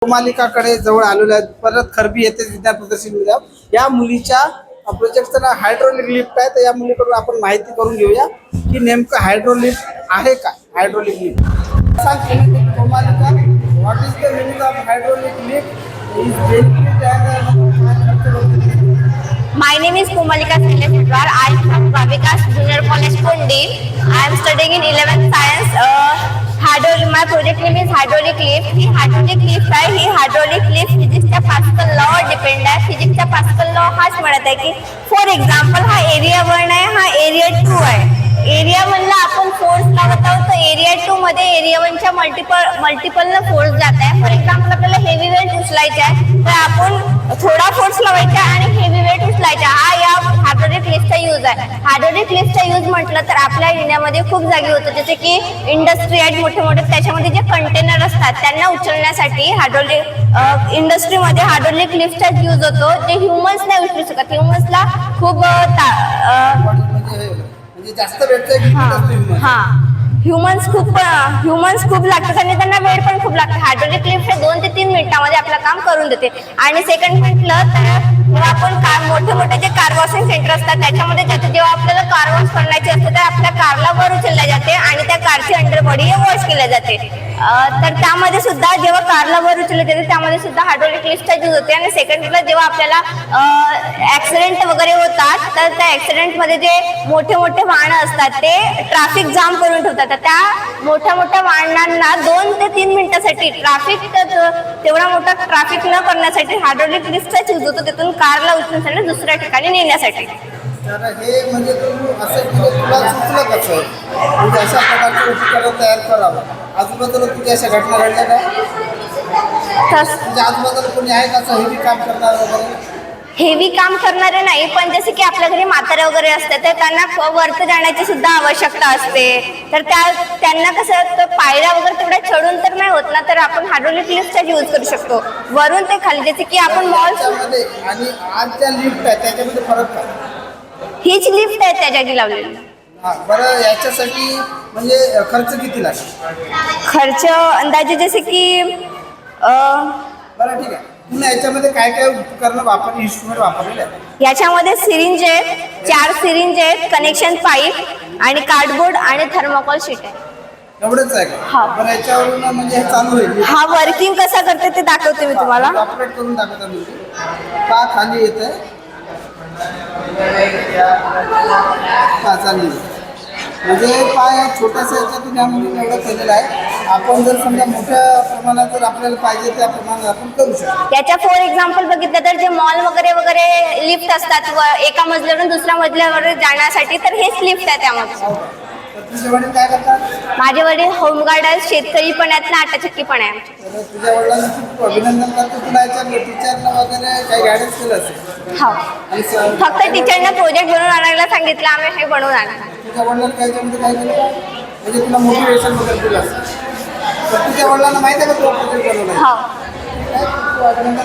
कोमालिकाकडे जवळ आलेलो आहे. परत खरबी येथे विज्ञान प्रदर्शनीला या मुलीच्या प्रोजेक्टचं नाव हायड्रोलिक लिफ्ट आहे. तर या मुलीकडून आपण माहिती करून घेऊया की नेमकं हायड्रोलिफ्ट आहे का. हायड्रोलिक लिफ्ट सांग Komalika, what is the meaning of hydraulic lift is benefit and My name is Komalika Sridhar. I am from Bhavikas Junior College, Pundi. I am studying in 11th Science. My project name is hydraulic lift. ही hydraulic lift आहे. ही hydraulic lift फिजिक्सच्या Pascal law depend आहे. फिजिक्सच्या Pascal law हाच म्हणत आहे की फॉर एक्झाम्पल हा एरिया 1 आहे, हा एरिया 2 आहे. एरिया 1 ला आपण फोर्स लावत आहोत तर एरिया 2 मध्ये एरिया 1 च्या मल्टिपल न फोर्स जात आहे. फॉर एक्झाम्पल आपल्याला हेवी वेट उचलायचे आहे तर आपण थोडा फोर्स लावायचा आणि हेवी वेट उचलायचा. हा या हायड्रोलिक लिफ्टचा यूज आहे. हायड्रोलिक लिफ्टचा यूज म्हटलं तर आपल्या इंडियामध्ये खूप जागी होतं, जसे की इंडस्ट्री आहेत मोठे मोठे, त्याच्यामध्ये जे कंटेनर असतात त्यांना उचलण्यासाठी हायड्रोलिक इंडस्ट्रीमध्ये हायड्रोलिक लिफ्टचा यूज होतो, जे ह्युमन्स नाही उचलू शकत. ह्युमन्सला खूप जास्त भेटतंय. ह्युमन्स खूप लागतात आणि त्यांना वेळ पण खूप लागतो. हायड्रोलिक लिफ्ट 2 ते 3 मिनिटांमध्ये आपलं काम करून देते. आणि सेकंड म्हटलं तर जेव्हा आपण मोठे मोठे जे कार वॉशिंग सेंटर असतात त्याच्यामध्ये जाते, जेव्हा आपल्याला कार वॉश करण्याची असते तर आपल्या कारला वर उचलल्या जाते आणि त्या कारची अंडरबॉडी वॉश केल्या जाते. तर त्यामध्ये सुद्धा जेव्हा कारला वर उचलले जाते त्यामध्ये सुद्धा हायड्रोलिक लिफ्टचा यूज होते. आणि सेकंडला जेव्हा आपल्याला ऍक्सिडेंट वगैरे होतात तर त्या ऍक्सिडेंटमध्ये जे मोठे मोठे वाहनं असतात ते ट्रॅफिक जाम करून ठेवतात. तर त्या मोठ्या मोठ्या वाहनांना 2 ते 3 मिनिटासाठी तेवढा मोठा ट्रॅफिक न करण्यासाठी हायड्रोलिक लिफ्टचा यूज होतो, तिथून कारला उचलून दुसऱ्या ठिकाणी नेण्यासाठी. तर हे म्हणजे असं तुला सुचलं कसं म्हणजे अशा प्रकारचं उपकरण तयार करावं. आजूबाजूला तुझ्या अशा घटना घडल्या का? तुझ्या आजूबाजूला कोणी आहे का असं हेवी काम करणार वगैरे? हेवी काम करणारे नाही, पण जसे की आपल्या घरी म्हातारे वगैरे असते तर त्यांना वरती जाण्याची सुद्धा आवश्यकता असते. तर त्यांना कसं पायऱ्या वगैरे तेवढ्या चढून तर नाही होत ना, तर आपण हायड्रोलिक लिफ्टचा यूज करू शकतो वरून ते खाली. जसे की आपण मॉलमध्ये आणि आज ज्या लिफ्ट आहे त्याच्यामध्ये फरक काय? हीच लिफ्ट आहे त्या जागी लावलेली. बरं, याच्यासाठी म्हणजे खर्च किती लागेल? खर्च अंदाजे जसे की बरं ठीक आहे. पुन्हा याच्यामध्ये काय काय उपकरणं इन्स्ट्रुमेंट वापरलेले आहेत? याच्यामध्ये सिरिंज आहेत, 4 सिरिंज आहेत, कनेक्शन पाईप आणि कार्डबोर्ड आणि थर्मोकॉल शीट आहे. एवढंच आहे का? बरं, याच्यावरून म्हणजे हे चालू होईल. हा वर्किंग कसं करते ते दाखवते मी तुम्हाला. ऑपरेट करून दाखवता मी. का खाली येते का चालली म्हणजे पाय छोट्याशा याच्यातून या मुलीने एवढं केलेलं आहे. आपण जर समजा मोठ्या प्रमाणात जर आपल्याला पाहिजे त्या प्रमाणात आपण करू शकतो. याच्या फॉर एक्झाम्पल बघितलं तर जे मॉल वगैरे लिफ्ट असतात एका मजल्यावरून दुसऱ्या मजल्यावर जाण्यासाठी, तर हेच लिफ्ट आहे त्यामध्ये. तुझे वडील काय करतात? माझे वडील होमगार्ड आहेत, शेतकरी पण आहेत ना, 8 चक्की पण आहे. तुझ्या वडिलांना खूप अभिनंदन करतो. तुला याच्या टीचरला वगैरे काही गायडन्स केलं असेल? हो, फक्त टीचरनं प्रोजेक्ट बनवून आणायला सांगितलं, आम्ही हे बनवून आणलं. तुझ्या वडिलांना काय केलं म्हणजे तुला मोटिवेशन वगैरे दिलं असेल तर तुझ्या वडिलांना माहिती आहे का तुला प्रोजेक्ट बनवला? हो. अभिनंदन.